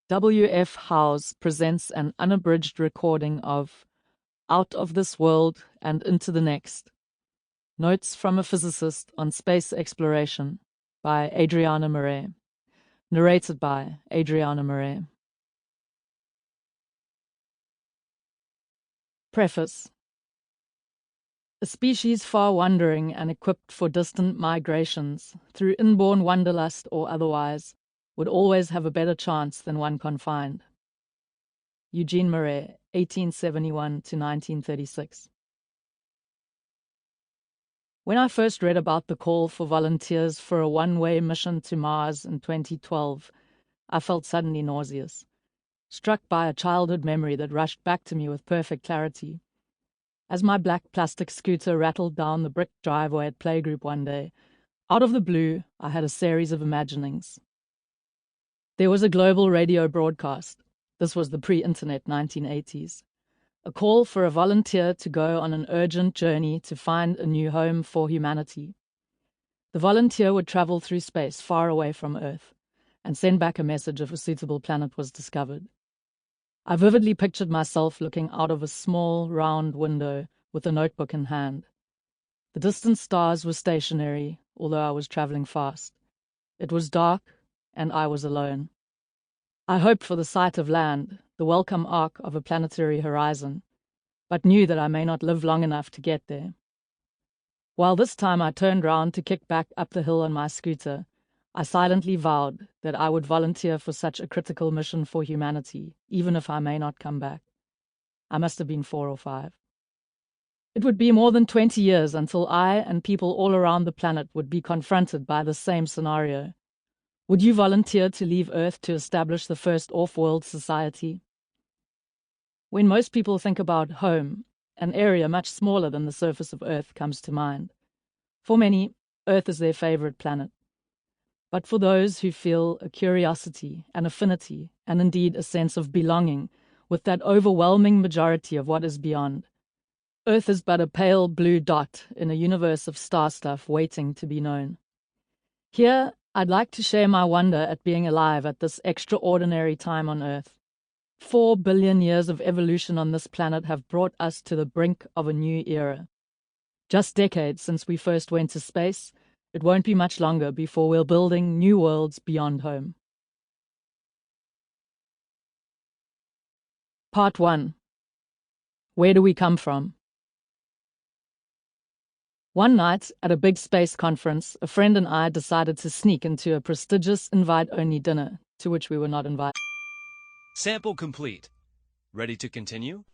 W.F. Howes presents an unabridged recording of Out of This World and Into the Next. Notes from a Physicist on Space Exploration by Adriana Marais. Narrated by Adriana Marais. Preface. A species far wandering and equipped for distant migrations, through inborn wanderlust or otherwise, would always have a better chance than one confined. Eugene Marais, 1871 to 1936. When I first read about the call for volunteers for a one-way mission to Mars in 2012, I felt suddenly nauseous, struck by a childhood memory that rushed back to me with perfect clarity. As my black plastic scooter rattled down the brick driveway at playgroup one day, out of the blue, I had a series of imaginings. There was a global radio broadcast. This was the pre-internet 1980s. A call for a volunteer to go on an urgent journey to find a new home for humanity. The volunteer would travel through space far away from Earth and send back a message if a suitable planet was discovered. I vividly pictured myself looking out of a small, round window with a notebook in hand. The distant stars were stationary, although I was traveling fast. It was dark, and I was alone. I hoped for the sight of land, the welcome arc of a planetary horizon, but knew that I may not live long enough to get there. While this time I turned round to kick back up the hill on my scooter, I silently vowed that I would volunteer for such a critical mission for humanity, even if I may not come back. I must have been 4 or 5. It would be more than 20 years until I and people all around the planet would be confronted by the same scenario. Would you volunteer to leave Earth to establish the first off-world society? When most people think about home, an area much smaller than the surface of Earth comes to mind. For many, Earth is their favorite planet. But for those who feel a curiosity, an affinity, and indeed a sense of belonging with that overwhelming majority of what is beyond, Earth is but a pale blue dot in a universe of star stuff waiting to be known. Here, I'd like to share my wonder at being alive at this extraordinary time on Earth. 4 billion years of evolution on this planet have brought us to the brink of a new era. Just decades since we first went to space, it won't be much longer before we're building new worlds beyond home. Part 1. Where do we come from? One night, at a big space conference, a friend and I decided to sneak into a prestigious invite-only dinner, to which we were not invited. Sample complete. Ready to continue?